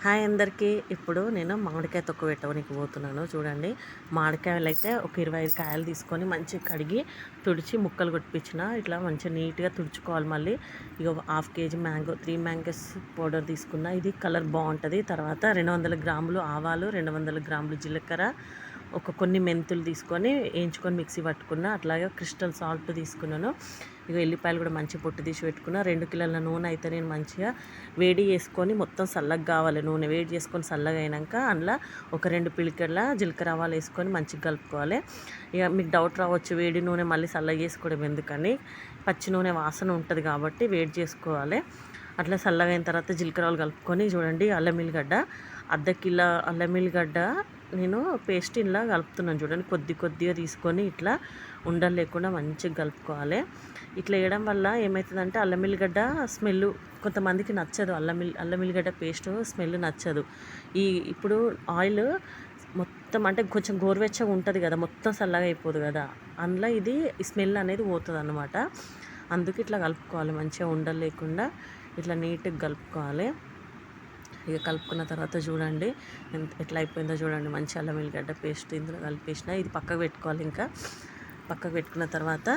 Hi అందరికీ. ఇప్పుడు నేను మామిడికాయ తొక్కు పెట్టడానికి పోతున్నాను. చూడండి, మామిడికాయలు అయితే ఒక 25 కాయలు తీసుకొని మంచిగా కడిగి తుడిచి ముక్కలు కొట్టించిన. ఇట్లా మంచిగా నీట్గా తుడుచుకోవాలి. మళ్ళీ ఇక 1/2 కేజీ మ్యాంగో 3 మ్యాంగోస్ పౌడర్ తీసుకున్న. ఇది కలర్ బాగుంటుంది. తర్వాత 200 గ్రాములు ఆవాలు, 200 గ్రాములు జీలకర్ర, కొన్ని మెంతులు తీసుకొని వేయించుకొని మిక్సీ పట్టుకున్న. అట్లాగే క్రిస్టల్ సాల్ట్ తీసుకున్నాను. ఇక ఎల్లిపాయలు కూడా మంచి పొట్టు తీసి పెట్టుకున్న. 2 కిలోల నూనె అయితే నేను మంచిగా వేడి చేసుకొని మొత్తం చల్లగా కావాలి. నూనె వేడి చేసుకొని చల్లగా అయినాక అందులో ఒక 2 పిలికెళ్ళ జీలకర్ర ఆవాలు వేసుకొని మంచిగా కలుపుకోవాలి. ఇక మీకు డౌట్ రావచ్చు, వేడి నూనె మళ్ళీ చల్లగా చేసుకోవడం ఎందుకని. పచ్చి నూనె వాసన ఉంటుంది కాబట్టి వేడి చేసుకోవాలి. అట్లా చల్లగా అయిన తర్వాత జీలకర్రలు కలుపుకొని చూడండి, అల్లం ఎల్లిగడ్డ అర్ధ కిలో అల్లం ఎల్లిగడ్డ నేను పేస్ట్ ఇలా కలుపుతున్నాను. చూడండి, కొద్దిగా తీసుకొని ఇట్లా ఉండలు లేకుండా మంచిగా కలుపుకోవాలి. ఇట్లా వేయడం వల్ల ఏమవుతుందంటే అల్లం ఎల్లిగడ్డ స్మెల్ కొంతమందికి నచ్చదు. అల్లం ఎల్లిగడ్డ పేస్ట్ స్మెల్ నచ్చదు. ఇప్పుడు ఆయిల్ మొత్తం అంటే కొంచెం గోరువెచ్చగా ఉంటుంది కదా, మొత్తం చల్లగా అయిపోదు కదా, అందులో ఇది స్మెల్ అనేది పోతుంది అన్నమాట. అందుకు ఇట్లా కలుపుకోవాలి. మంచిగా ఉండలు లేకుండా ఇట్లా నీట్గా కలుపుకోవాలి. ఇక కలుపుకున్న తర్వాత చూడండి ఎట్లా అయిపోయిందో చూడండి. మంచి అల్లం ఎల్లిగడ్డ పేస్ట్ ఇందులో కలిపేసిన. ఇది పక్కకు పెట్టుకోవాలి. ఇంకా పక్కకు పెట్టుకున్న తర్వాత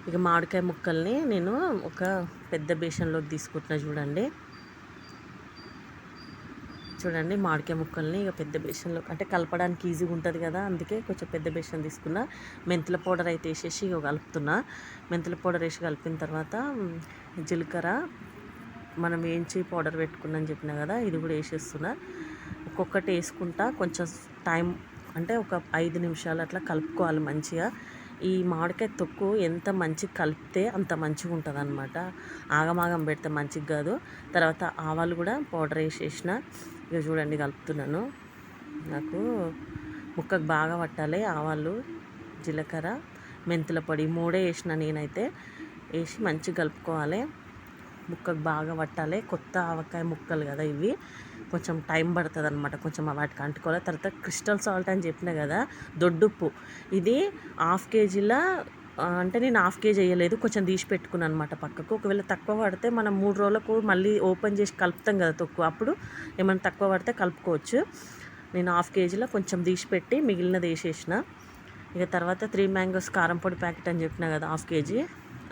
ఇక మామిడికాయ ముక్కల్ని నేను ఒక పెద్ద బేషన్లోకి తీసుకుంటున్నా. చూడండి మామిడికాయ ముక్కల్ని ఇక పెద్ద బేషన్లో, అంటే కలపడానికి ఈజీగా ఉంటుంది కదా, అందుకే కొంచెం పెద్ద బేషన్ తీసుకున్నా. మెంతుల పౌడర్ అయితే వేసేసి ఇక కలుపుతున్నా. మెంతుల పౌడర్ వేసి కలిపిన తర్వాత జీలకర్ర మనం వేయించి పౌడర్ పెట్టుకున్నాను చెప్పిన కదా, ఇది కూడా వేసేస్తున్నా. ఒక్కొక్కటి వేసుకుంటా కొంచెం టైం, అంటే ఒక 5 నిమిషాలు అట్లా కలుపుకోవాలి మంచిగా. ఈ మామిడికాయ తొక్కు ఎంత మంచిగా కలిపితే అంత మంచిగా ఉంటుంది అన్నమాట. ఆగమాగం పెడితే మంచిగా కాదు. తర్వాత ఆవాలు కూడా పౌడర్ వేసేసిన. ఇక చూడండి కలుపుతున్నాను. నాకు ముక్కకు బాగా పట్టాలి. ఆవాలు, జీలకర్ర, మెంతుల పొడి 3 వేసిన నేనైతే. వేసి మంచిగా కలుపుకోవాలి. ముక్కకు బాగా పట్టాలి. కొత్త ఆవకాయ ముక్కలు కదా ఇవి, కొంచెం టైం పడుతుంది అనమాట. కొంచెం వాటికి అంటుకోవాలి. తర్వాత క్రిస్టల్ సాల్ట్ అని చెప్పిన కదా, దొడ్డుప్పు. ఇది 1/2 కేజీల, అంటే నేను 1/2 కేజీ వేయలేదు, కొంచెం తీసి పెట్టుకున్నాను అనమాట పక్కకు. ఒకవేళ తక్కువ పడితే మనం 3 రోజులకు మళ్ళీ ఓపెన్ చేసి కలుపుతాం కదా తొక్కు, అప్పుడు ఏమైనా తక్కువ పడితే కలుపుకోవచ్చు. నేను 1/2 కేజీలో కొంచెం తీసి పెట్టి మిగిలినది వేసేసిన. ఇక తర్వాత 3 మ్యాంగోస్ కారం పొడి ప్యాకెట్ అని చెప్పిన కదా 1/2 కేజీ,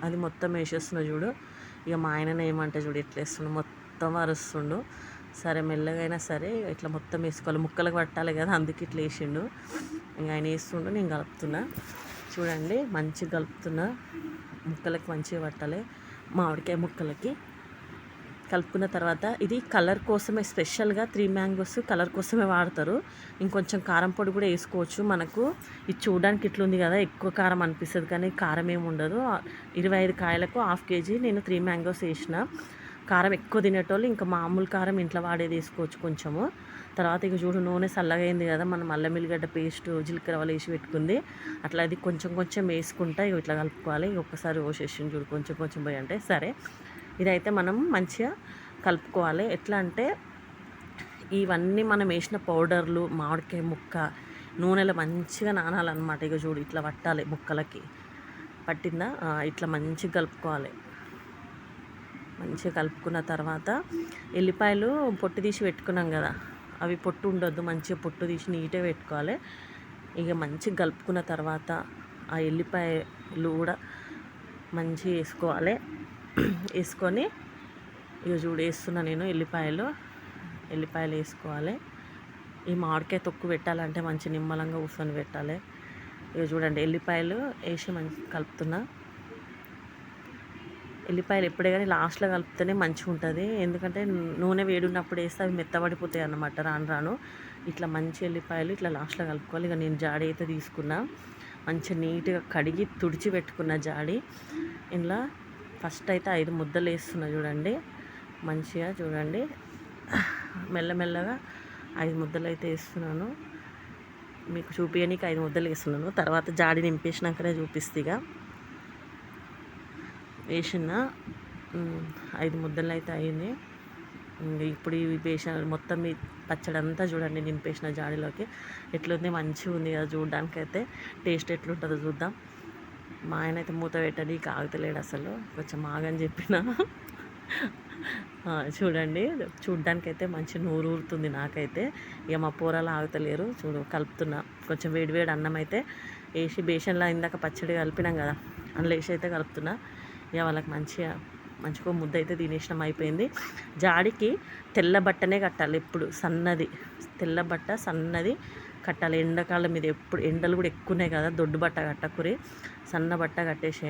అది మొత్తం వేసేస్తున్నా చూడు. ఇక మా ఆయననే ఏమంటే చూడు ఎట్లా వేస్తుండు, మొత్తం అరుస్తుండు. సరే మెల్లగైనా సరే ఇట్లా మొత్తం వేసుకోవాలి, ముక్కలకు పట్టాలి కదా, అందుకే ఇట్లా వేసిండు. ఇంక ఆయన వేస్తుండు, నేను కలుపుతున్నా. చూడండి మంచిగా కలుపుతున్నా. ముక్కలకి మంచిగా పట్టాలి, మామిడికాయ ముక్కలకి. కలుపుకున్న తర్వాత ఇది కలర్ కోసమే, స్పెషల్గా 3 మ్యాంగోస్ కలర్ కోసమే వాడతారు. ఇంకొంచెం కారం పొడి కూడా వేసుకోవచ్చు. మనకు ఇది చూడడానికి ఇట్లుంది కదా, ఎక్కువ కారం అనిపిస్తుంది కానీ కారం ఏమి ఉండదు. 25 కాయలకు 1/2 కేజీ నేను 3 మ్యాంగోస్ వేసిన. కారం ఎక్కువ తినేటోళ్ళు ఇంకా మామూలు కారం ఇంట్లో వాడేది వేసుకోవచ్చు కొంచెము. తర్వాత ఇక చూడు, నూనె చల్లగా అయింది కదా, మనం అల్లం ఎల్లిగడ్డ పేస్ట్ జీలకర్ర వాళ్ళు వేసి పెట్టుకుంది. అట్లా అది కొంచెం వేసుకుంటా ఇక ఇట్లా కలుపుకోవాలి. ఒక్కసారి పోసేసి చూడు, కొంచెం పోయి అంటే సరే. ఇదైతే మనం మంచిగా కలుపుకోవాలి. ఎట్లా అంటే ఇవన్నీ మనం వేసిన పౌడర్లు, మామిడికాయ ముక్క నూనెలో మంచిగా నానాలన్నమాట. ఇక చూడు ఇట్లా పట్టాలి, ముక్కలకి పట్టిందా, ఇట్లా మంచిగా కలుపుకోవాలి. మంచిగా కలుపుకున్న తర్వాత ఎల్లిపాయలు పొట్టు తీసి పెట్టుకున్నాం కదా, అవి పొట్టు ఉండొద్దు, మంచిగా పొట్టు తీసి నీట్గా పెట్టుకోవాలి. ఇక మంచిగా కలుపుకున్న తర్వాత ఆ ఎల్లిపాయలు కూడా మంచిగా వేసుకోవాలి. వేసుకొని ఇక చూడు వేస్తున్నా నేను ఎల్లిపాయలు వేసుకోవాలి. ఈ మామిడికాయ తొక్కు పెట్టాలంటే మంచి నిమ్మలంగా కూర్చొని పెట్టాలి. ఇక చూడండి ఎల్లిపాయలు వేసి మంచి కలుపుతున్నా. ఎల్లిపాయలు ఎప్పుడే కానీ లాస్ట్లో కలిపితేనే మంచిగా ఉంటుంది, ఎందుకంటే నూనె వేడున్నప్పుడు వేస్తే అవి మెత్తబడిపోతాయి అన్నమాట రాను. ఇట్లా మంచి ఎల్లిపాయలు ఇట్లా లాస్ట్లో కలుపుకోవాలి. ఇక నేను జాడి అయితే తీసుకున్నా, మంచిగా నీట్గా కడిగి తుడిచి పెట్టుకున్న జాడి. ఇలా ఫస్ట్ అయితే 5 ముద్దలు వేస్తున్నా చూడండి. మంచిగా చూడండి, మెల్లమెల్లగా 5 ముద్దలు అయితే వేస్తున్నాను. మీకు చూపించడానికి 5 ముద్దలు వేస్తున్నాను. తర్వాత జాడి నింపేసినాకనే చూపిస్తేగా. వేసిన 5 ముద్దలు అయితే అయింది. ఇప్పుడు ఈ బేషన్ మొత్తం ఈ పచ్చడి అంతా చూడండి నింపేసిన జాడీలోకి. ఎట్లుంది, మంచిగా ఉంది కదా చూడడానికైతే. టేస్ట్ ఎట్లుంటుందో చూద్దాం. మా ఆయన అయితే మూత పెట్టడానికి ఆగుతలేడు అసలు, కొంచెం ఆగని చెప్పిన. చూడండి, చూడ్డానికైతే మంచి నోరు ఊరుతుంది నాకైతే. ఇక మా పోరాలు ఆగుతలేరు. చూడు కలుపుతున్నా. కొంచెం వేడివేడి అన్నం అయితే వేసి బేషన్లో ఇందాక పచ్చడి కలిపినాం కదా, అందులో వేసి అయితే కలుపుతున్నా. ఇక వాళ్ళకి మంచిగా ముద్ద అయితే తినేసినాం, అయిపోయింది. జాడికి తెల్ల బట్టనే కట్టాలి ఎప్పుడు, సన్నది తెల్ల బట్ట సన్నది కట్టాలి. ఎండాకాలం మీద ఎప్పుడు ఎండలు కూడా ఎక్కువ ఉన్నాయి కదా, దొడ్డు బట్ట కట్టకురి, సన్న బట్ట కట్టేసేయండి.